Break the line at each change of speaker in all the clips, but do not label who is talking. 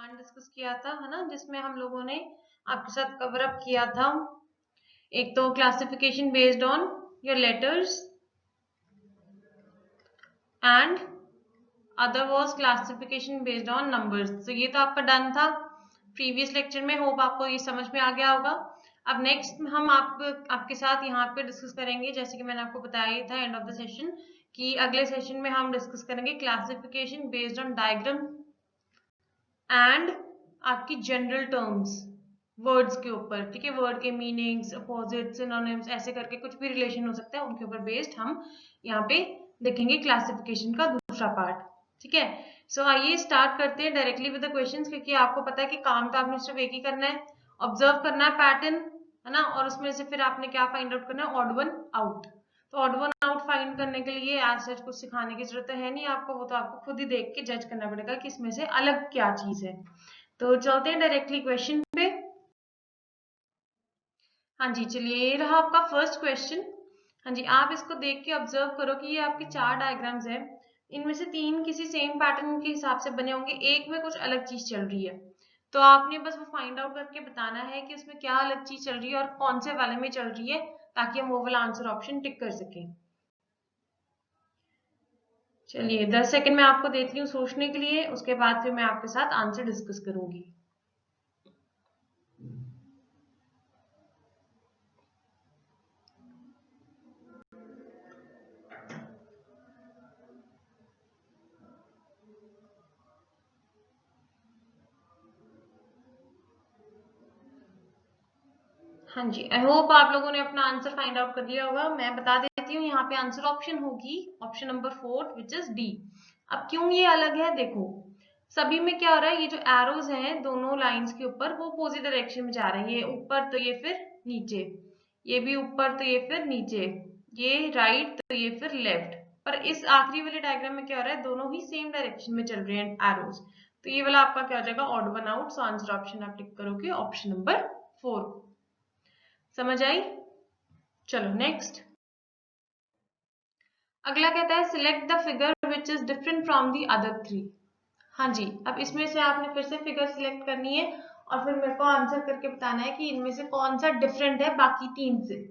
Part discuss किया था, है ना, जिसमें हम लोगों ने आपके साथ कवर अप किया था। एक तो classification based on your letters and other was classification based on numbers. तो ये तो आपका डन था प्रीवियस लेक्चर में। होप आपको ये समझ में आ गया होगा। अब नेक्स्ट हम आपके साथ यहाँ पे डिस्कस करेंगे, जैसे कि मैंने आपको बताया ही था एंड ऑफ द सेशन, कि अगले सेशन में हम डिस्कस करेंगे classification based on diagram and आपकी जनरल टर्म्स वर्ड्स के ऊपर। ठीक है, वर्ड के मीनिंग्स, अपोजिट, सिनोनिम्स, ऐसे करके कुछ भी रिलेशन हो सकता है, उनके ऊपर बेस्ड हम यहाँ पे देखेंगे क्लासिफिकेशन का दूसरा पार्ट। ठीक है, सो आइए स्टार्ट करते हैं डायरेक्टली विद द क्वेश्चंस, क्योंकि आपको पता है कि काम तो आपने सिर्फ एक ही करना है, ऑब्जर्व करना है पैटर्न, है ना, और उसमें से फिर आपने क्या फाइंड आउट करना है, ऑड वन आउट। तो ऑड वन आउट फाइंड करने के लिए आज सच कुछ सिखाने की जरूरत है नहीं आपको, वो तो आपको खुद ही देख के जज करना पड़ेगा कि इसमें से अलग क्या चीज है। तो चलते हैं डायरेक्टली क्वेश्चन पे। हाँ जी, चलिए ये रहा आपका फर्स्ट क्वेश्चन। हाँ जी, आप इसको देख के ऑब्जर्व करो कि ये आपके 4 डायग्राम्स है, इनमें से 3 किसी सेम पैटर्न के हिसाब से बने होंगे, एक में कुछ अलग चीज चल रही है। तो आपने बस वो फाइंड आउट करके बताना है कि उसमें क्या अलग चीज चल रही है और कौन से वाले में चल रही है, ताकि हम वो वाला आंसर ऑप्शन टिक कर सकें। चलिए 10 सेकंड में आपको देती हूँ सोचने के लिए, उसके बाद फिर मैं आपके साथ आंसर डिस्कस करूंगी। हाँ जी, आई होप आप लोगों ने अपना आंसर फाइंड आउट कर लिया होगा। मैं बता देती हूँ, यहाँ पे आंसर ऑप्शन होगी option number 4 which is D. अब क्यों ये अलग है, देखो सभी में क्या हो रहा है, ये जो एरोज हैं दोनों लाइंस के ऊपर वो अपोजिट डायरेक्शन में जा रहे हैं, ये ऊपर तो ये फिर नीचे, ये भी ऊपर तो ये फिर नीचे, ये राइट तो ये फिर लेफ्ट। पर इस आखिरी वाले डायग्राम में क्या हो रहा है, दोनों ही सेम डायरेक्शन में चल रहे हैं एरोज। तो ये वाला आपका क्या हो जाएगा, odd one out. So answer option आप टिक करोगे ऑप्शन नंबर 4। समझ आई? चलो नेक्स्ट। अगला कहता है select the figure which is different from the other 3। हाँ जी, अब इसमें से आपने फिर से फिगर सिलेक्ट करनी है और फिर मेरे को आंसर करके बताना है कि इनमें से कौन सा डिफरेंट है बाकी 3 से।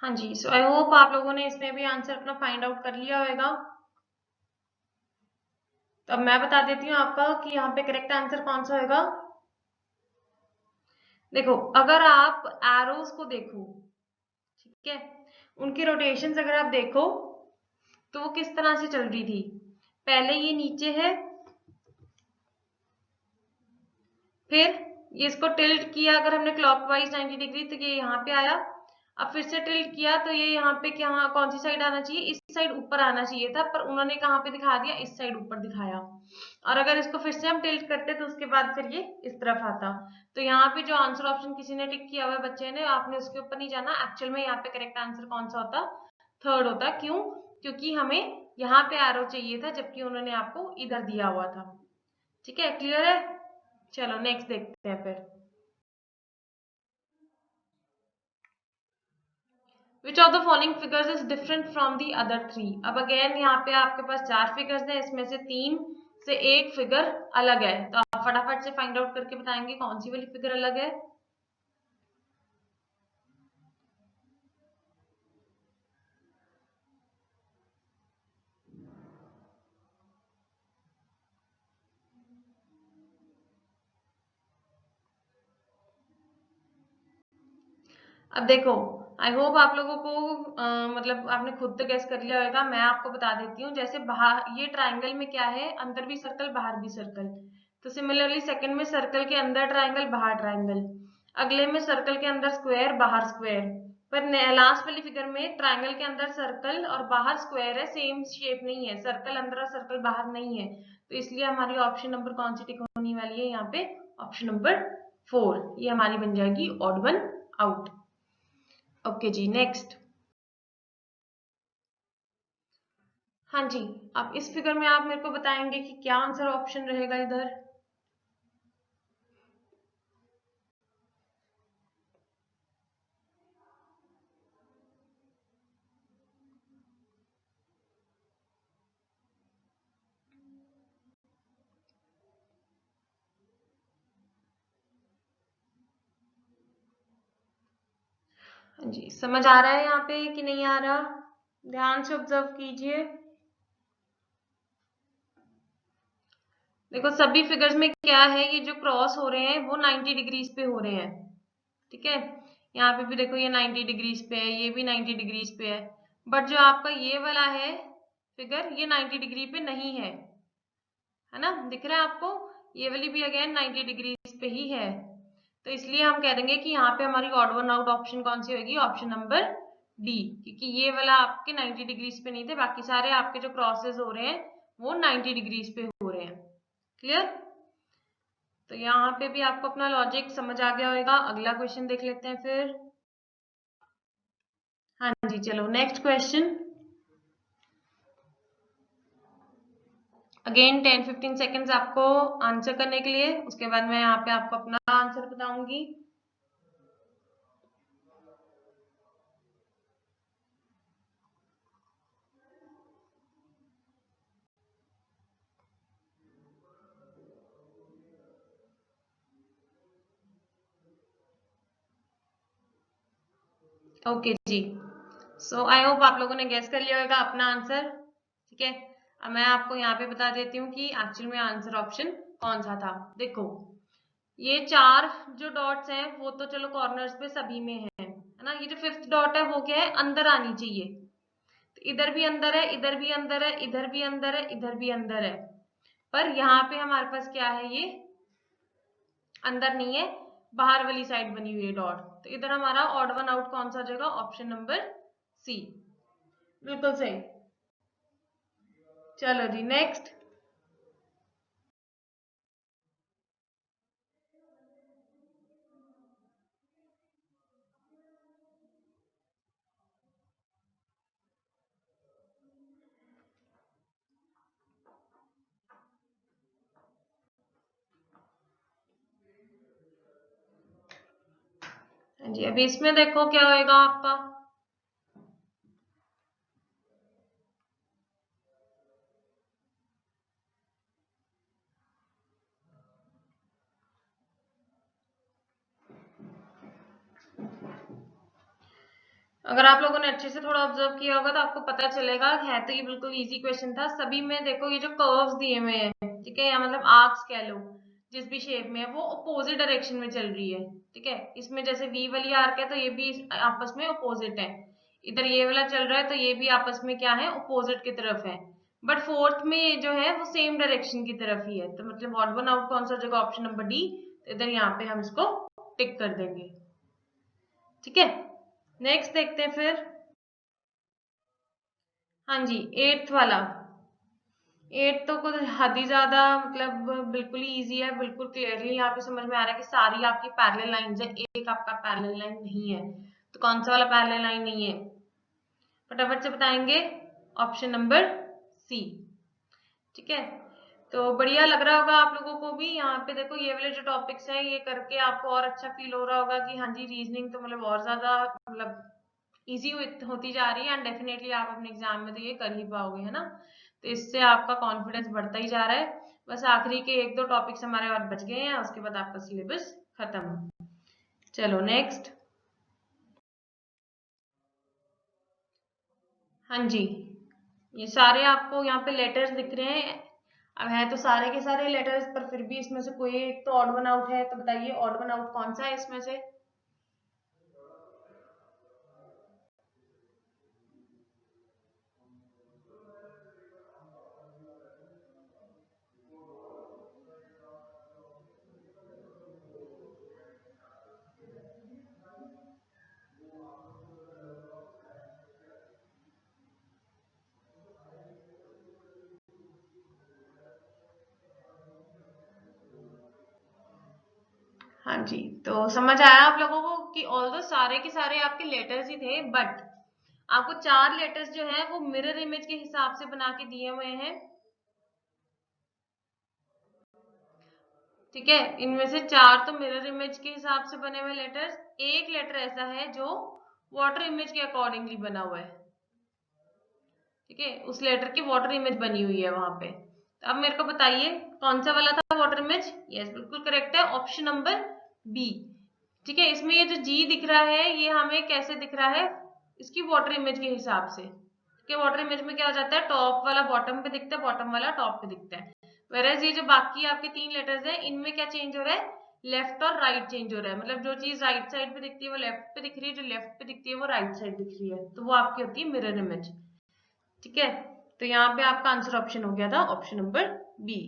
हाँ जी, सो आई होप आप लोगों ने इसमें भी आंसर अपना फाइंड आउट कर लिया होगा। तो अब मैं बता देती हूँ आपका कि यहाँ पे करेक्ट आंसर कौन सा होगा। देखो अगर आप एरोज को देखो, ठीक है, उनकी रोटेशंस अगर आप देखो तो वो किस तरह से चल रही थी, पहले ये नीचे है, फिर ये इसको टिल्ट किया अगर हमने क्लॉकवाइज 90 डिग्री, तो ये यहाँ पे आया। अब फिर से टिल्ट किया तो ये यहाँ पे क्या, कौन सी साइड आना चाहिए, इस साइड ऊपर आना चाहिए था, पर उन्होंने कहाँ पे दिखा दिया, इस साइड ऊपर दिखाया। और अगर इसको फिर से हम टिल्ट करते तो उसके बाद फिर ये इस तरफ आता। तो यहाँ पे जो आंसर ऑप्शन किसी ने टिक किया हुआ है बच्चे ने, आपने उसके ऊपर नहीं जाना। एक्चुअल में यहाँ पे करेक्ट आंसर कौन सा होता, थर्ड होता। क्यों? क्योंकि हमें यहाँ पे एरो चाहिए था, जबकि उन्होंने आपको इधर दिया हुआ था। ठीक है, क्लियर है? चलो नेक्स्ट देखते हैं फिर। Which of the following figures is different from the other 3? अब अगेन यहाँ पे आपके पास 4 फिगर्स हैं, इसमें से 3 से एक फिगर अलग है। तो आप फटाफट से फाइंड आउट करके बताएंगे कौन सी वाली फिगर अलग है। अब देखो, आई होप आप लोगों को मतलब आपने खुद तो गैस कर लिया होगा। मैं आपको बता देती हूँ, जैसे बाहर ये ट्राइंगल में क्या है, अंदर भी सर्कल बाहर भी सर्कल। तो सिमिलरली सेकंड में सर्कल के अंदर ट्राइंगल बाहर ट्राइंगल, अगले में सर्कल के अंदर स्क्वायर बाहर स्क्वायर, पर लास्ट वाली फिगर में ट्राइंगल के अंदर सर्कल और बाहर स्क्वायर है, सेम शेप नहीं है, सर्कल अंदर और सर्कल बाहर नहीं है। तो इसलिए हमारी ऑप्शन नंबर कौन सी टिक होने वाली है यहाँ पे, ऑप्शन नंबर 4। ये हमारी बन जाएगी ऑड वन आउट। ओके जी, नेक्स्ट। हाँ जी, अब इस फिगर में आप मेरे को बताएंगे कि क्या आंसर ऑप्शन रहेगा इधर। हाँ जी, समझ आ रहा है यहाँ पे कि नहीं आ रहा? ध्यान से ऑब्जर्व कीजिए। देखो सभी फिगर्स में क्या है, ये जो क्रॉस हो रहे हैं वो 90 डिग्रीज पे हो रहे हैं, ठीक है। यहाँ पे भी देखो ये 90 डिग्रीज पे है, ये भी 90 डिग्रीज पे है, बट जो आपका ये वाला है फिगर, ये 90 डिग्री पे नहीं है ना, दिख रहा है आपको? ये वाली भी अगेन 90 डिग्रीज पे ही है, तो इसलिए हम कह देंगे कि यहाँ पे हमारी ऑड वन आउट ऑप्शन कौन सी होगी, ऑप्शन नंबर डी, क्योंकि ये वाला आपके 90 डिग्रीज पे नहीं थे, बाकी सारे आपके जो क्रॉसेस हो रहे हैं वो 90 डिग्रीज पे हो रहे हैं। क्लियर? तो यहाँ पे भी आपको अपना लॉजिक समझ आ गया होगा। अगला क्वेश्चन देख लेते हैं फिर। हाँ जी, चलो नेक्स्ट क्वेश्चन। अगेन 10-15 सेकेंड्स आपको आंसर करने के लिए, उसके बाद मैं यहाँ पे आपको अपना आंसर बताऊंगी। Okay ji, so I hope आप लोगों ने गेस कर लिया होगा अपना आंसर, ठीक है। अब मैं आपको यहाँ पे बता देती हूँ कि एक्चुअल में आंसर ऑप्शन कौन सा था। देखो ये चार जो डॉट्स हैं वो तो चलो कॉर्नर्स पे सभी में है ना, ये जो फिफ्थ डॉट है वो क्या है, अंदर आनी चाहिए, तो इधर भी अंदर है, इधर भी अंदर है, इधर भी अंदर है, इधर भी अंदर है, पर यहाँ पे हमारे पास क्या है, ये अंदर नहीं है, बाहर वाली साइड बनी हुई है डॉट, तो इधर हमारा ऑड वन आउट कौन सा हो जाएगा, ऑप्शन नंबर सी, बिल्कुल सही। चलो जी नेक्स्ट। हाँ जी, अभी इसमें देखो क्या होएगा आपका। अगर आप लोगों ने अच्छे से थोड़ा ऑब्जर्व किया होगा तो आपको पता चलेगा, है तो ये बिल्कुल इजी क्वेश्चन था। सभी में देखो ये जो कर्व्स दिए हुए हैं, ठीक है, या मतलब आर्क्स कह लो, जिस भी शेप में है वो अपोजिट डायरेक्शन में चल रही है, ठीक है। इसमें जैसे वी वाली आर्क है तो ये भी आपस में अपोजिट है, इधर ये वाला चल रहा है तो ये भी आपस में क्या है, अपोजिट की तरफ है, बट फोर्थ में ये जो है वो सेम डायरेक्शन की तरफ ही है, तो मतलब ऑड वन आउट कौन सा जगह, ऑप्शन नंबर डी, तो इधर यहाँ पे हम इसको टिक कर देंगे, ठीक है। नेक्स्ट देखते हैं फिर। हाँ जी, एट्थ वाला, एट तो कुछ हद ही ज्यादा, मतलब बिल्कुल ही इजी है, बिल्कुल क्लियरली यहाँ पे समझ में आ रहा है कि सारी आपकी पैरेलल लाइंस है, एक आपका पैरेलल लाइन नहीं है, तो कौन सा वाला पैरेलल लाइन नहीं है, फटाफट से बताएंगे, ऑप्शन नंबर सी, ठीक है। तो बढ़िया लग रहा होगा आप लोगों को भी, यहाँ पे देखो ये वाले जो टॉपिक्स हैं ये करके आपको और अच्छा फील हो रहा होगा कि हाँ जी रीजनिंग तो मतलब और ज्यादा मतलब इजी होती जा रही है, एंड डेफिनेटली आप अपने एग्जाम में तो ये कर ही पाओगे, है ना। तो इससे आपका कॉन्फिडेंस बढ़ता ही जा रहा है। बस आखिरी के एक दो टॉपिक्स हमारे और बच गए हैं, उसके बाद आपका सिलेबस खत्म। चलो नेक्स्ट। हाँ जी, ये सारे आपको यहाँ पे लेटर्स दिख रहे हैं, अब है तो सारे के सारे लेटर्स, पर फिर भी इसमें से कोई एक तो ऑड वन आउट है, तो बताइए ऑड वन आउट कौन सा है इसमें से। हाँ जी, तो समझ आया आप लोगों को कि ऑल दो सारे के सारे आपके लेटर्स ही थे, बट आपको 4 लेटर्स जो है वो मिरर इमेज के हिसाब से बना के दिए हुए हैं, ठीक है। इनमें से 4 तो मिरर इमेज के हिसाब से बने हुए लेटर्स, एक लेटर ऐसा है जो वाटर इमेज के अकॉर्डिंगली बना हुआ है, ठीक है। उस लेटर की वाटर इमेज बनी हुई है वहां पे। तो अब मेरे को बताइए कौन सा वाला था वाटर इमेज? यस, बिल्कुल करेक्ट है, ऑप्शन नंबर बी, ठीक है। इसमें ये जो जी दिख रहा है ये हमें कैसे दिख रहा है? इसकी वाटर इमेज के हिसाब से, ठीक है। वाटर इमेज में क्या हो जाता है, टॉप वाला बॉटम पे दिखता है, बॉटम वाला टॉप पे दिखता है। वेरएज ये जो बाकी आपके 3 लेटर्स हैं इनमें क्या चेंज हो रहा है, लेफ्ट और राइट चेंज हो रहा है। मतलब जो चीज राइट साइड पे दिखती है वो लेफ्ट पे दिख रही है, जो लेफ्ट पे दिखती है वो राइट साइड दिख रही है, तो वो आपकी होती है मिरर इमेज, ठीक है। तो यहाँ पे आपका आंसर ऑप्शन हो गया था ऑप्शन नंबर बी।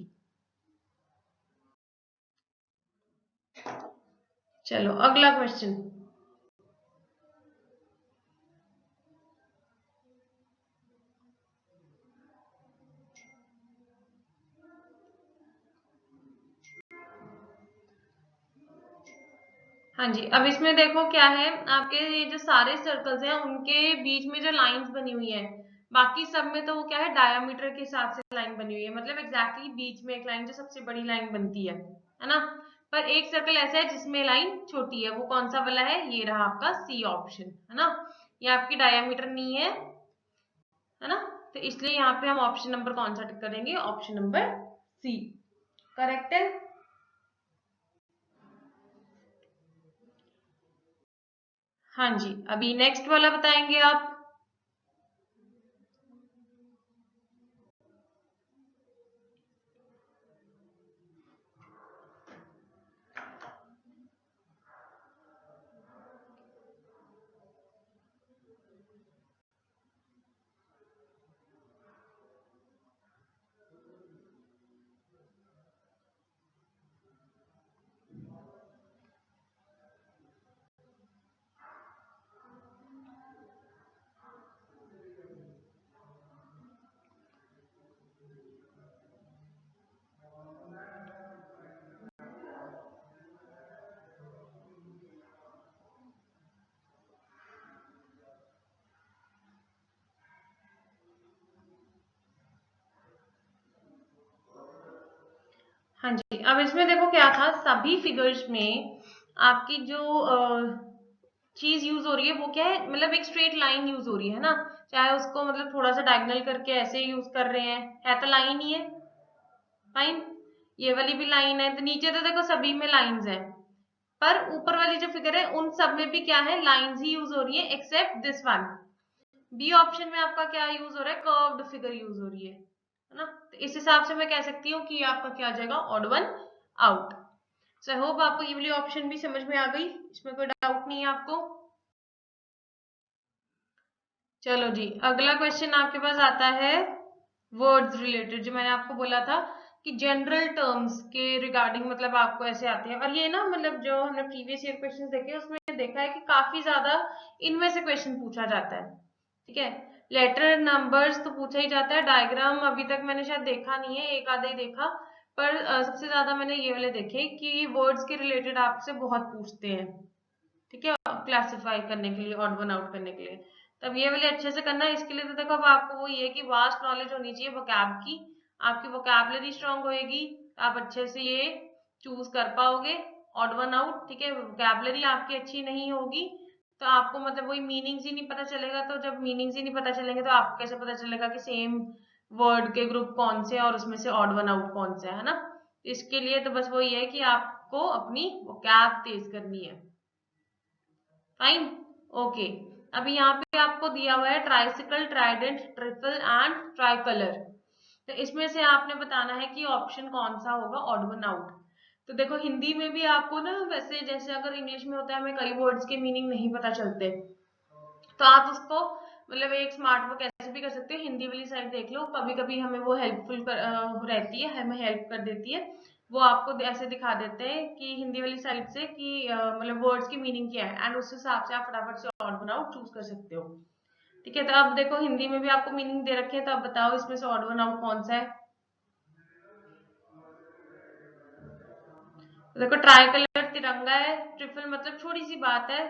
चलो अगला क्वेश्चन। हाँ जी, अब इसमें देखो क्या है, आपके ये जो सारे सर्कल्स हैं उनके बीच में जो लाइंस बनी हुई है, बाकी सब में तो वो क्या है, डायामीटर के हिसाब से लाइन बनी हुई है, मतलब एग्जैक्टली बीच में एक लाइन जो सबसे बड़ी लाइन बनती है ना। पर एक सर्कल ऐसा है जिसमें लाइन छोटी है, वो कौन सा वाला है? ये रहा आपका सी ऑप्शन, है ना। ये आपकी डायामीटर नहीं है ना। तो इसलिए यहाँ पे हम ऑप्शन नंबर कौन सा टिक करेंगे? ऑप्शन नंबर सी करेक्ट है। हाँ जी, अभी नेक्स्ट वाला बताएंगे आप। हाँ जी, अब इसमें देखो क्या था, सभी फिगर्स में आपकी जो चीज यूज हो रही है वो क्या है, मतलब एक स्ट्रेट लाइन यूज हो रही है ना। चाहे उसको मतलब थोड़ा सा डायगोनल करके ऐसे यूज कर रहे हैं, है तो लाइन ही है। फाइन, ये वाली भी लाइन है, तो नीचे तो देखो सभी में लाइंस है, पर ऊपर वाली जो फिगर है उन सब में भी क्या है, लाइंस ही यूज हो रही है, except this one. B option में आपका क्या यूज हो रहा है, कर्व्ड फिगर यूज हो रही है ना। तो इस हिसाब से मैं कह सकती हूँ कि आपका क्या आ जाएगा, odd one out. So I hope आपको ये वाली ऑप्शन भी समझ में आ गई, इसमें कोई डाउट नहीं है आपको। चलो जी, अगला क्वेश्चन आपके पास आता है वर्ड्स रिलेटेड, जो मैंने आपको बोला था कि जनरल टर्म्स के रिगार्डिंग मतलब आपको ऐसे आते हैं। और ये ना मतलब जो हमने प्रीवियस ईयर क्वेश्चन देखे उसमें देखा है कि काफी ज्यादा इनमें से क्वेश्चन पूछा जाता है, ठीक है। लेटर नंबर्स तो पूछा ही जाता है, डायग्राम अभी तक मैंने शायद देखा नहीं है, एक आधा ही देखा। पर सबसे ज्यादा मैंने ये वाले देखे कि वर्ड्स के रिलेटेड आपसे बहुत पूछते हैं, ठीक है, क्लासिफाई करने के लिए, ऑड वन आउट करने के लिए। तब ये वाले अच्छे से करना है। इसके लिए तो देखो अब आपको वो ये कि वास्ट नॉलेज होनी चाहिए वोकैब की, आपकी वोकैबलरी स्ट्रांग होएगी, आप अच्छे से ये चूज कर पाओगे ऑड वन आउट, ठीक है। वोकैबलरी आपकी अच्छी नहीं होगी तो आपको मतलब वही मीनिंग्स ही नहीं पता चलेगा, तो जब मीनिंग्स ही नहीं पता चलेंगे तो आपको कैसे पता चलेगा कि सेम वर्ड के ग्रुप कौन से हैं और उसमें से ऑड वन आउट कौन से है ना। इसके लिए तो बस वही है कि आपको अपनी वोकैब तेज करनी है। Fine, okay. अभी यहाँ पे आपको दिया हुआ है tricycle, Trident, triple and tricolour. तो इसमें से आपने बताना है कि ऑप्शन कौन सा होगा ऑड वन आउट। तो देखो हिंदी में भी आपको ना, वैसे जैसे अगर इंग्लिश में होता है हमें कई वर्ड्स के मीनिंग नहीं पता चलते, तो आप उसको मतलब एक स्मार्ट वर्क ऐसे भी कर सकते हो, हिंदी वाली साइड देख लो, कभी कभी हमें वो हेल्पफुल रहती है, हमें हेल्प कर देती है। वो आपको ऐसे दिखा देते हैं कि हिंदी वाली साइड से कि मतलब वर्ड्स की मीनिंग क्या है, एंड उस हिसाब से आप फटाफट से ऑड वन आउट चूज कर सकते हो, ठीक है। तो अब देखो हिंदी में भी आपको मीनिंग दे रखे हैं, तो अब बताओ इसमें से ऑड वन आउट कौन सा है। तो देखो ट्राई कलर तिरंगा है, ट्रिपल मतलब छोटी सी बात है,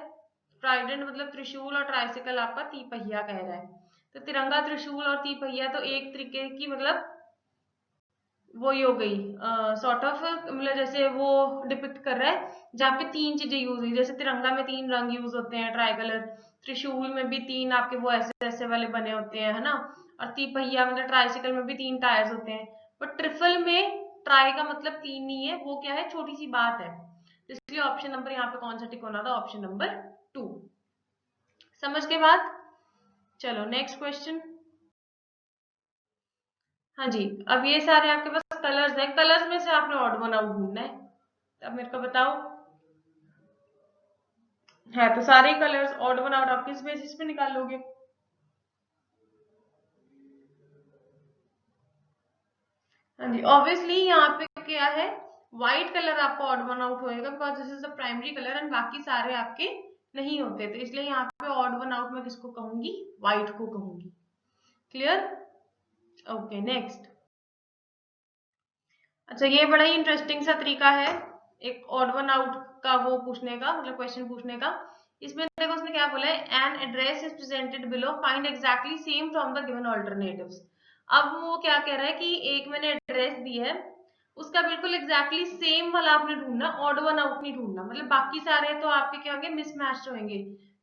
ट्राइडेंट मतलब त्रिशूल और ट्राइसिकल आपका तीपहिया कह रहा है। तो तिरंगा, त्रिशूल और तीपहिया तो एक तरीके की मतलब वही हो गई सॉर्ट ऑफ, मतलब जैसे वो डिपिक्ट कर रहा है जहाँ पे तीन चीजें यूज हुई। जैसे तिरंगा में तीन रंग यूज होते हैं, ट्राई कलर। त्रिशूल में भी तीन आपके वो ऐसे ऐसे वाले बने होते हैं, है ना। और तीपहिया मतलब ट्राइसिकल में भी तीन टायर्स होते हैं। बट ट्रिफल में ट्राई का मतलब तीन नहीं है, वो क्या है, छोटी सी बात है। इसलिए ऑप्शन नंबर यहाँ पे कौन सा टिक होना था, ऑप्शन नंबर 2। समझ के बाद चलो नेक्स्ट क्वेश्चन। हाँ जी, अब ये सारे आपके पास कलर्स हैं, कलर्स में से आपने ऑड वन आउट ढूंढना है। अब मेरे को बताओ, है तो सारे कलर्स, ऑड वन आउट आप किस बेसिस पे निकालोगे? हाँ जी, ऑब्वियसली यहाँ पे क्या है, व्हाइट कलर आपका ऑड वन आउट होएगा because this is the primary colour and बाकी सारे आपके नहीं होते, तो इसलिए यहाँ पे ऑड वन आउट में किसको कहूंगी, व्हाइट को कहूंगी। क्लियर? Okay next. अच्छा, ये बड़ा ही इंटरेस्टिंग सा तरीका है एक ऑड वन आउट का वो पूछने का, मतलब क्वेश्चन पूछने का। इसमें देखो उसने क्या बोला है, an address is presented below, find exactly same from the given alternatives. अब वो क्या कह रहा है कि एक मैंने एड्रेस दी है, उसका बिल्कुल एग्जैक्टली सेम वाला आपने ढूंढना, ऑड वन आउट नहीं ढूंढना। मतलब बाकी सारे तो आपके क्या होंगे, मिसमैच होंगे।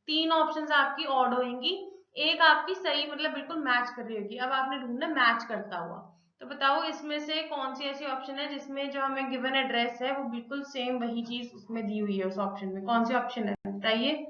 तीन ऑप्शंस आपकी ऑड होंगी, एक आपकी सही मतलब बिल्कुल मैच कर रही होगी। अब आपने ढूंढना मैच करता हुआ। तो बताओ इसमें से कौन सी ऐसी ऑप्शन है जिसमें जो हमें गिवन एड्रेस है वो बिल्कुल सेम वही चीज उसमें दी हुई है, उस ऑप्शन में कौन सी ऑप्शन है बताइए।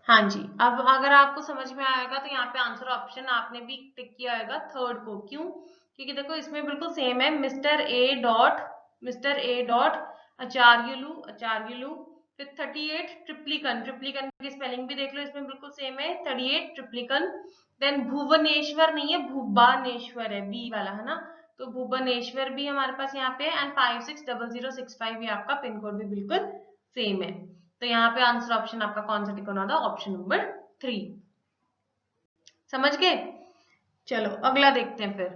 हाँ जी, अब अगर आपको समझ में आएगा तो यहाँ पे आंसर ऑप्शन आपने भी टिक किया होगा थर्ड को। क्यों? क्योंकि देखो इसमें बिल्कुल सेम है, मिस्टर ए डॉट आचार्युलू फिर 38 ट्रिप्लिकन, ट्रिप्लिकन की स्पेलिंग भी देख लो, इसमें बिल्कुल सेम है 38 ट्रिप्लिकन। देन भुवनेश्वर नहीं है, भुबानेश्वर है, बी वाला है ना। तो भुवनेश्वर भी हमारे पास यहाँ पे एंड 560065 भी आपका पिन कोड भी बिल्कुल सेम है। तो यहाँ पे आंसर ऑप्शन आपका कौन सा टिक होना था, ऑप्शन नंबर 3। समझ गए? चलो अगला देखते हैं फिर।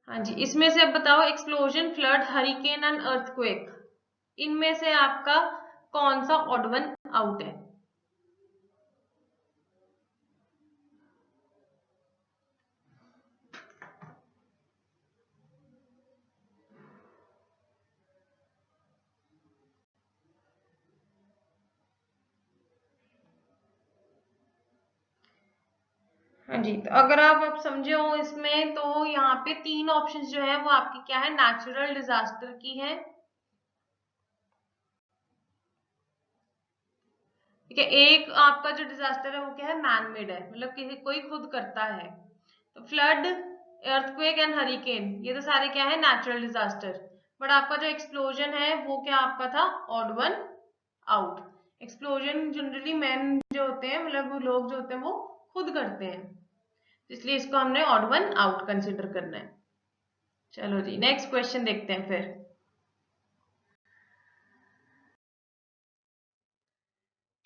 हाँ जी, इसमें से अब बताओ, explosion, flood, hurricane and earthquake, इनमें से आपका कौन सा ऑड वन आउट है? हाँ जी, तो अगर आप अब समझे हो इसमें, तो यहाँ पे तीन ऑप्शंस जो है वो आपकी क्या है, नेचुरल डिजास्टर की है। ठीक है, एक आपका जो डिजास्टर है वो क्या है, मैन मेड है, मतलब किसी कोई खुद करता है। तो फ्लड, अर्थक्वेक एंड हरिकेन, ये तो सारे क्या है, नेचुरल डिजास्टर। बट आपका जो एक्सप्लोजन है वो क्या आपका था, odd one out. Explosion generally man जो होते हैं, मतलब वो लोग जो होते हैं वो खुद करते हैं, इसलिए इसको हमने ऑड वन आउट कंसिडर करना है। चलो जी नेक्स्ट क्वेश्चन देखते हैं फिर।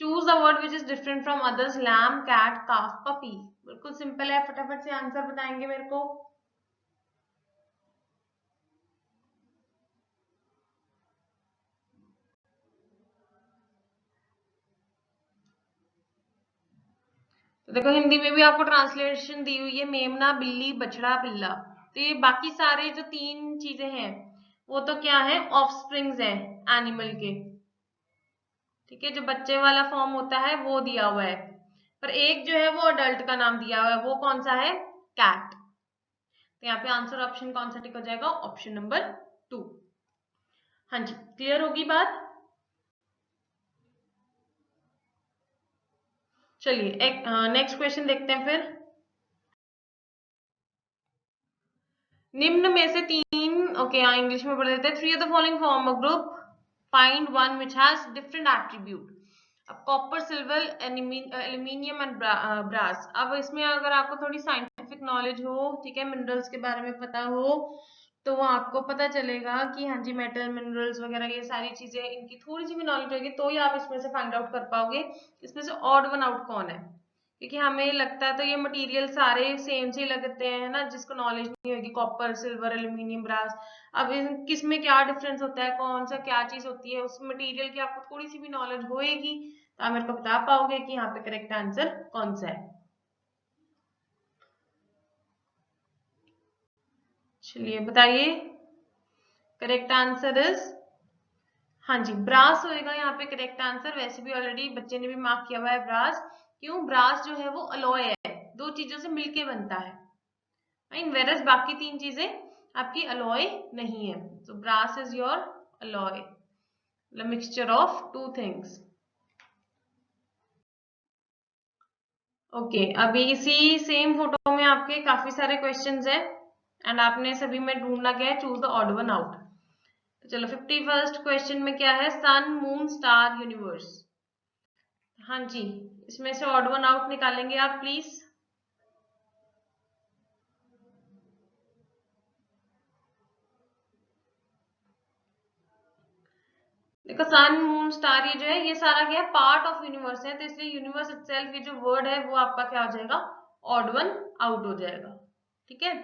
Choose the word which is different from others, lamb, cat, calf, puppy. बिल्कुल सिंपल है, फटाफट से आंसर बताएंगे मेरे को। तो देखो हिंदी में भी आपको ट्रांसलेशन दी हुई है, मेमना, बिल्ली, बछड़ा, पिल्ला। तो ये बाकी सारे जो तीन चीजें हैं वो तो क्या है, ऑफस्प्रिंग्स हैं एनिमल के। ठीक है, जो बच्चे वाला फॉर्म होता है वो दिया हुआ है, पर एक जो है वो अडल्ट का नाम दिया हुआ है, वो कौन सा है, कैट। तो यहाँ पे आंसर ऑप्शन कौन सा टिक हो जाएगा, ऑप्शन नंबर 2। हाँ जी, क्लियर होगी बात? चलिए नेक्स्ट क्वेश्चन देखते हैं फिर। निम्न में से तीन, ओके हाँ इंग्लिश में पढ़ देते हैं। 3 of the following form a group, find one which has different attribute. अब copper, silver, aluminium and brass. अब इसमें अगर आपको थोड़ी साइंटिफिक नॉलेज हो, ठीक है, मिनरल्स के बारे में पता हो, तो आपको पता चलेगा कि हाँ जी मेटल, मिनरल्स वगैरह ये सारी चीजें, इनकी थोड़ी सी भी नॉलेज होगी तो ही आप इसमें से फाइंड आउट कर पाओगे इसमें से ऑड वन आउट कौन है। क्योंकि हमें लगता है तो ये मटेरियल सारे सेम से ही लगते हैं ना, जिसको नॉलेज नहीं होगी, कॉपर, सिल्वर, एल्यूमिनियम, ब्रास। अब किस में क्या डिफरेंस होता है, कौन सा क्या चीज होती है, उस मटेरियल की आपको थोड़ी सी भी नॉलेज होएगी तो आप मेरे को बता पाओगे कि यहाँ पे करेक्ट आंसर कौन सा है। चलिए बताइए, करेक्ट आंसर इज, हाँ जी ब्रास होएगा यहाँ पे करेक्ट आंसर। वैसे भी ऑलरेडी बच्चे ने भी मार्क किया हुआ है ब्रास। क्यों, ब्रास जो है वो अलॉय है, दो चीजों से मिलके बनता है, इन वेरस बाकी तीन चीजें आपकी अलॉय नहीं है। तो brass is your alloy, the mixture of two things. Okay, अभी इसी सेम फोटो में आपके काफी सारे क्वेश्चंस हैं एंड आपने सभी में ढूंढना क्या है, choose the odd one out. तो चलो 51st क्वेश्चन में क्या है, सन, मून, स्टार, यूनिवर्स। हाँ जी, इसमें से ऑड वन आउट निकालेंगे आप प्लीज। देखो सन, मून, स्टार ये जो है ये सारा क्या है, पार्ट ऑफ यूनिवर्स है, तो इसलिए यूनिवर्स इटसेल्फ ये जो वर्ड है वो आपका क्या हो जाएगा, ऑड वन आउट हो जाएगा। ठीक है,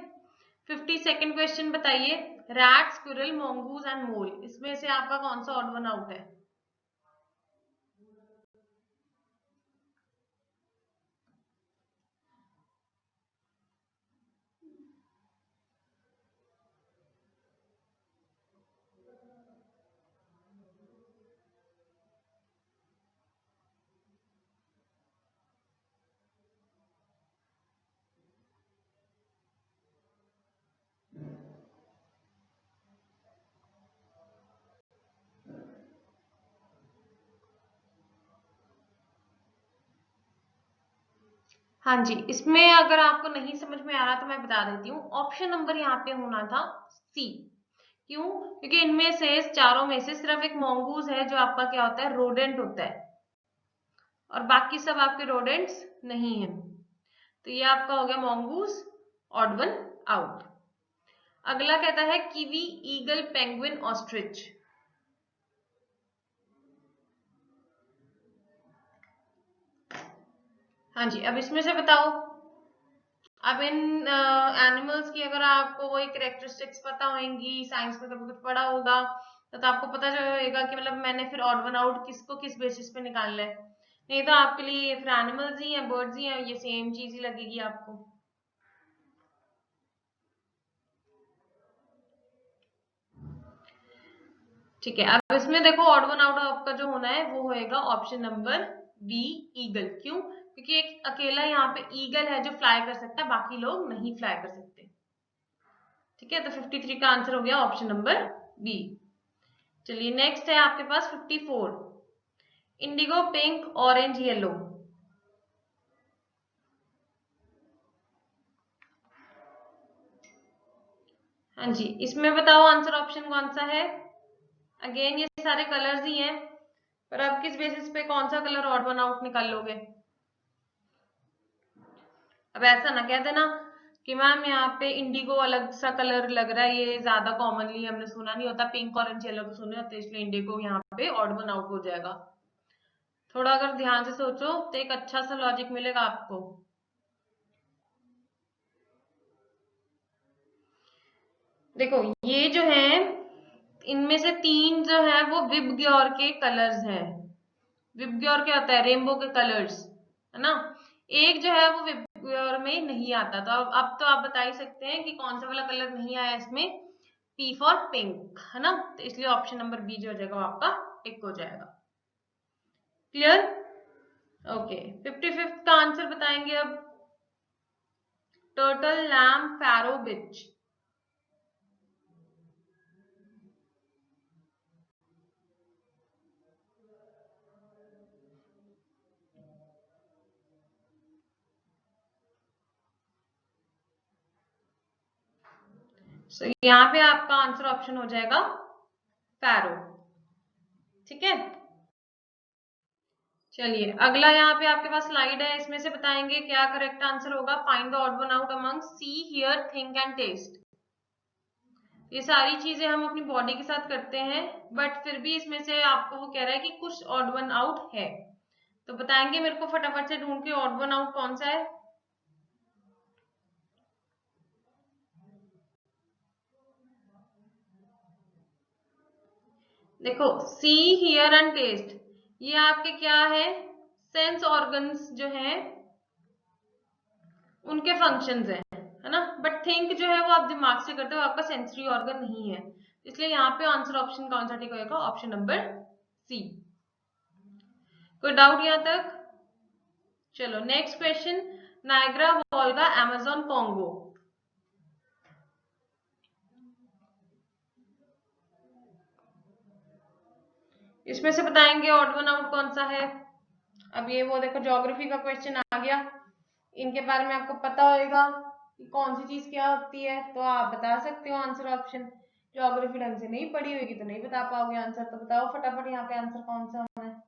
52nd क्वेश्चन बताइए, रैट, स्क्विरल, मोंगूज एंड मोल, इसमें से आपका कौन सा ऑड वन आउट है। हाँ जी, इसमें अगर आपको नहीं समझ में आ रहा तो मैं बता देती हूँ, ऑप्शन नंबर यहाँ पे होना था सी। क्यों, क्योंकि इनमें से चारों में से सिर्फ एक मोंगूज है जो आपका क्या होता है, रोडेंट होता है, और बाकी सब आपके रोडेंट्स नहीं है। तो ये आपका हो गया मोंगूज, ऑड वन आउट। अगला कहता है कीवी, ईगल, पेंगुइन, ऑस्ट्रिच। हाँ जी, अब इसमें से बताओ। अब इन एनिमल्स की अगर आपको वही करेक्टरिस्टिक्स पता होंगी, साइंस में कभी कुछ पढ़ा होगा, तो आपको पता चलेगा कि मतलब मैंने फिर ऑड वन आउट किसको किस बेसिस पे निकालना है। नहीं तो आपके लिए फिर एनिमल्स ही हैं, बर्ड्स ही हैं, ये सेम चीज ही लगेगी आपको। ठीक है, अब इसमें देखो ऑड वन आउट आपका जो होना है वो होएगा ऑप्शन नंबर बी, ईगल। क्यों, क्योंकि एक अकेला यहाँ पे ईगल है जो फ्लाई कर सकता है, बाकी लोग नहीं फ्लाई कर सकते। ठीक है, तो 53 का आंसर हो गया ऑप्शन नंबर बी। चलिए नेक्स्ट है आपके पास 54, इंडिगो, पिंक, ऑरेंज, येलो। हाँ जी, इसमें बताओ आंसर ऑप्शन कौन सा है। अगेन ये सारे कलर्स ही हैं, पर आप किस बेसिस पे कौन सा कलर ऑड वन आउट निकाल लोगे। अब ऐसा ना कह देना कि मैम यहाँ पे इंडिगो अलग सा कलर लग रहा है, ये ज्यादा कॉमनली हमने सुना नहीं होता, पिंक, ऑरेंज, येलो तो सुने होते, इसलिए इंडिगो यहाँ पे ऑड वन आउट हो जाएगा। थोड़ा अगर ध्यान से सोचो तो एक अच्छा सा लॉजिक मिलेगा आपको। देखो ये जो है, इनमें से तीन जो है वो विबग्योर के कलर्स हैं। विबग्योर क्या होता है, रेनबो के कलर्स, है ना। एक जो है वो विबग्योर में नहीं आता, तो अब तो आप बता ही सकते हैं कि कौन सा वाला कलर नहीं आया इसमें, पी फॉर पिंक, है ना। तो इसलिए ऑप्शन नंबर बी जो हो जाएगा वो आपका टिक हो जाएगा। Clear, okay. 55th का आंसर बताएंगे अब, टर्टल, लैम, फैरो, बिच। So, यहाँ पे आपका आंसर ऑप्शन हो जाएगा पैरो। ठीक है, चलिए अगला यहाँ पे आपके पास स्लाइड है, इसमें से बताएंगे क्या करेक्ट आंसर होगा। Find the odd one out among C, here, think and test. ये सारी चीजें हम अपनी बॉडी के साथ करते हैं, बट फिर भी इसमें से आपको वो कह रहा है कि कुछ ऑड वन आउट है, तो बताएंगे मेरे को फटाफट से ढूंढ के ऑड वन आउट कौन सा है। देखो सी, हियर एंड टेस्ट, ये आपके क्या है, सेंस ऑर्गन्स जो हैं उनके फंक्शंस हैं, है ना। बट थिंक जो है वो आप दिमाग से करते हो, आपका सेंसरी ऑर्गन नहीं है, इसलिए यहाँ पे आंसर ऑप्शन कौन सा ठीक होगा, ऑप्शन नंबर सी। कोई डाउट यहाँ तक? चलो next question, Niagara, Volga, Amazon, Congo. इसमें से बताएंगे ऑड वन आउट कौन सा है। अब ये वो देखो ज्योग्राफी का क्वेश्चन आ गया, इनके बारे में आपको पता होगा कि कौन सी चीज क्या होती है, तो आप बता सकते हो आंसर ऑप्शन। ज्योग्राफी ढंग से नहीं पढ़ी होगी तो नहीं बता पाओगे आंसर, तो बताओ फटाफट यहाँ पे आंसर कौन सा होना है।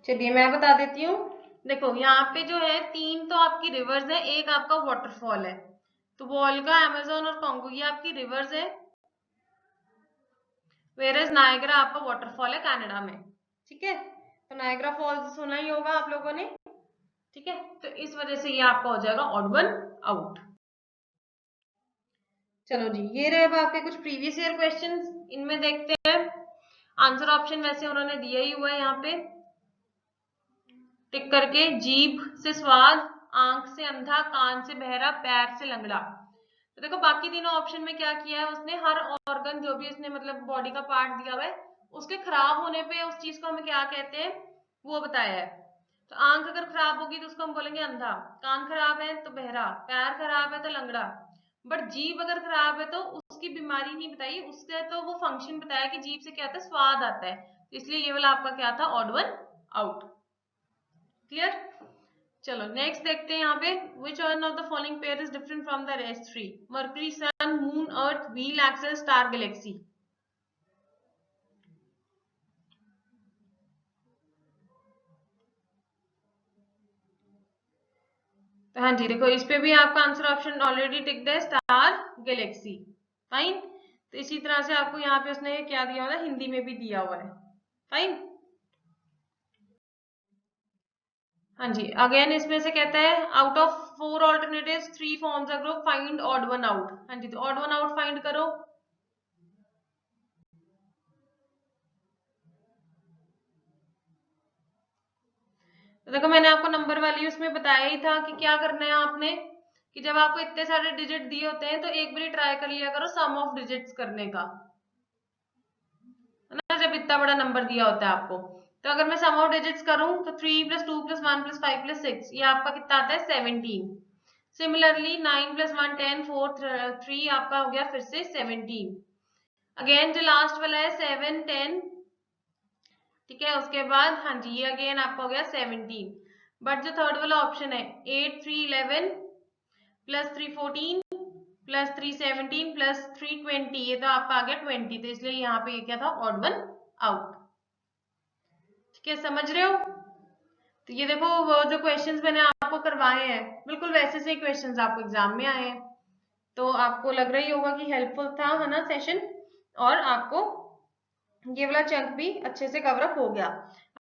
चलिए मैं बता देती हूँ। देखो यहाँ पे जो है तीन तो आपकी रिवर्स है, एक आपका वाटरफॉल है, तो वोल्गा, अमेजोन और कॉन्गो ये आपकी रिवर्स है, वेरएज नायग्रा आपका वाटरफॉल है कनाडा में। ठीक है, तो नायग्रा फॉल्स सुना ही होगा आप लोगों ने। ठीक है, तो इस वजह से ये आपका हो जाएगा ऑड वन आउट। चलो जी, ये रहे अब आपके कुछ प्रीवियस ईयर क्वेश्चंस, इनमें देखते हैं आंसर ऑप्शन। वैसे उन्होंने दिया ही हुआ है यहाँ पे टिक करके, जीभ से स्वाद, आंख से अंधा, कान से बहरा, पैर से लंगड़ा। तो देखो बाकी तीनों ऑप्शन में क्या किया है उसने, हर ऑर्गन जो भी उसने मतलब बॉडी का पार्ट दिया हुआ है उसके खराब होने पे उस चीज को हमें क्या कहते हैं वो बताया है। तो आंख अगर खराब होगी तो उसको हम बोलेंगे अंधा, कान खराब है तो बहरा, पैर खराब है तो लंगड़ा। बट जीभ अगर खराब है तो उसकी बीमारी नहीं बताई, उससे तो वो फंक्शन बताया कि जीभ से क्या आता है, स्वाद आता है, इसलिए ये वाला आपका क्या था, ऑड वन आउट। क्लियर? चलो नेक्स्ट देखते हैं यहाँ पे, which one of the following pair is different from the rest three, mercury, sun, moon, earth, wheel, axle, star, galaxy. तो हाँ जी देखो इस पे भी आपका आंसर ऑप्शन ऑलरेडी टिक्ड है, स्टार गैलेक्सी। फाइन, तो इसी तरह से आपको यहाँ पे उसने क्या दिया हुआ है, हिंदी में भी दिया हुआ है। फाइन, हाँ जी अगेन इसमें से कहता है out of four alternatives three forms a group, find odd one out. हाँ जी, तो ऑड वन आउट फाइंड करो। तो देखो मैंने आपको नंबर वाली उसमें बताया ही था कि क्या करना है आपने, कि जब आपको इतने सारे डिजिट दिए होते हैं तो एक बार ट्राई कर लिया करो सम ऑफ डिजिट्स करने का, है ना। जब इतना बड़ा नंबर दिया होता है आपको, तो अगर मैं सम ऑफ डिजिट्स करूं तो 3 + 2 + 1 + 5 + 6 ये आपका कितना आता है, 17। सिमिलरली 9 + 1 10 4 3 आपका हो गया फिर से 17। अगेन जो लास्ट वाला है 7 10, ठीक है, उसके बाद हाँ जी ये अगेन आपका हो गया 17। बट जो थर्ड वाला ऑप्शन है 8 3 11 + 3 14 + 3 17 + 3 20, ये तो आपका आ गया 20, तो इसलिए यहाँ पे ये क्या था, ऑड वन आउट। ठीक है, समझ रहे हो? तो ये देखो वो जो क्वेश्चंस मैंने आपको करवाए हैं बिल्कुल वैसे से क्वेश्चंस आपको एग्जाम में आए हैं, तो आपको लग रही होगा कि हेल्पफुल था, है ना सेशन, और आपको ये वाला चंक भी अच्छे से कवर अप हो गया।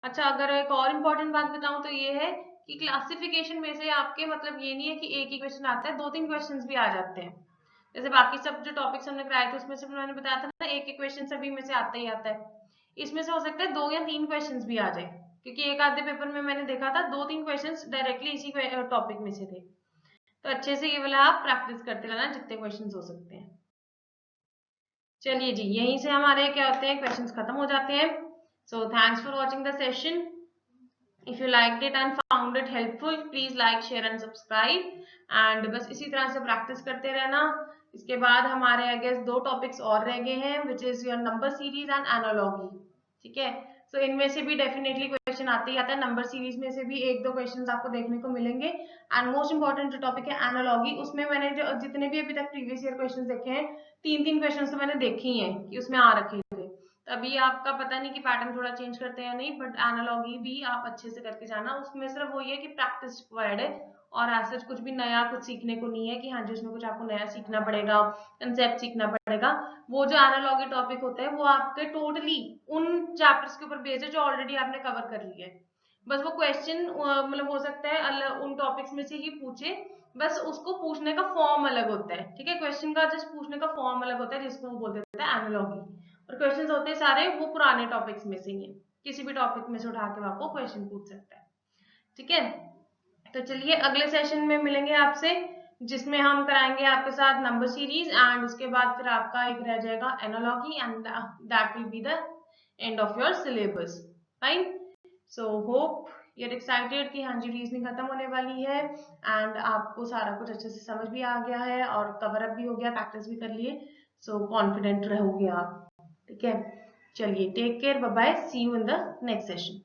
अच्छा अगर एक और इम्पोर्टेंट बात बताऊं तो ये है कि क्लासिफिकेशन में से आपके मतलब ये नहीं है कि एक ही क्वेश्चन आता है, 2-3 क्वेश्चंस भी आ जाते हैं। जैसे बाकी सब जो टॉपिक्स हमने कराए थे उसमें से मैंने बताया था ना, एक एक क्वेश्चन सभी में से आता ही आता है, इसमें से हो सकता है 2 या 3 क्वेश्चंस भी आ जाए, क्योंकि एक आधे पेपर में मैंने देखा था 2-3 क्वेश्चंस डायरेक्टली इसी टॉपिक में से थे। तो अच्छे से ये वाला आप प्रैक्टिस करते रहना जितने क्वेश्चंस हो सकते हैं। चलिए जी, यहीं से हमारे क्या होते हैं, क्वेश्चंस खत्म हो जाते हैं। So thanks for watching the session. If you liked it and found it helpful, please like, share and subscribe. And बस इसी तरह से प्रैक्टिस करते रहना, इसके बाद हमारे आई गेस 2 टॉपिक्स और रह गए हैं, which is your number series and analogy. ठीक है, सो इनमें से भी डेफिनेटली क्वेश्चन आते ही आता है। नंबर सीरीज में से भी 1-2 क्वेश्चन आपको देखने को मिलेंगे। एंड मोस्ट इंपॉर्टेंट जो टॉपिक है एनालॉगी, उसमें मैंने जो जितने भी अभी तक प्रीवियस ईयर क्वेश्चन देखे हैं, 3-3 क्वेश्चन तो मैंने देखे ही हैं कि उसमें आ रखे थे। अभी आपका पता नहीं कि पैटर्न थोड़ा चेंज करते हैं या नहीं, बट एनालॉगी भी आप अच्छे से करके जाना। उसमें सिर्फ वो ये कि प्रैक्टिस रिक्वायर्ड है, और ऐसा कुछ भी नया कुछ सीखने को नहीं है कि हाँ जी उसमें कुछ आपको नया सीखना पड़ेगा, कंसेप्ट सीखना पड़ेगा। वो जो एनालॉगी टॉपिक होते हैं वो आपके टोटली उन चैप्टर्स के ऊपर बेस्ड है जो ऑलरेडी आपने कवर कर लिया है। बस वो क्वेश्चन मतलब हो सकता है अलग उन टॉपिक्स में से ही पूछे, बस उसको पूछने का फॉर्म अलग होता है। ठीक है, क्वेश्चन का जस्ट पूछने का फॉर्म अलग होता है, जिसको वो बोल देते हैं एनालॉगी। और क्वेश्चन होते हैं सारे वो पुराने टॉपिक्स में से ही है, किसी भी टॉपिक में से उठा के आपको क्वेश्चन पूछ सकता है। ठीक है, तो चलिए अगले सेशन में मिलेंगे आपसे, जिसमें हम कराएंगे आपके साथ नंबर सीरीज, एंड उसके बाद फिर आपका एक रह जाएगा analogy, and that will be the end of your syllabus. Fine, so hope you are excited कि हाँ जी रीजनिंग खत्म होने वाली है, एंड आपको सारा कुछ अच्छे से समझ भी आ गया है और कवर अप भी हो गया, प्रैक्टिस भी कर लिए, सो कॉन्फिडेंट रहोगे आप। ठीक है, चलिए take care, bye bye, see you in the next session.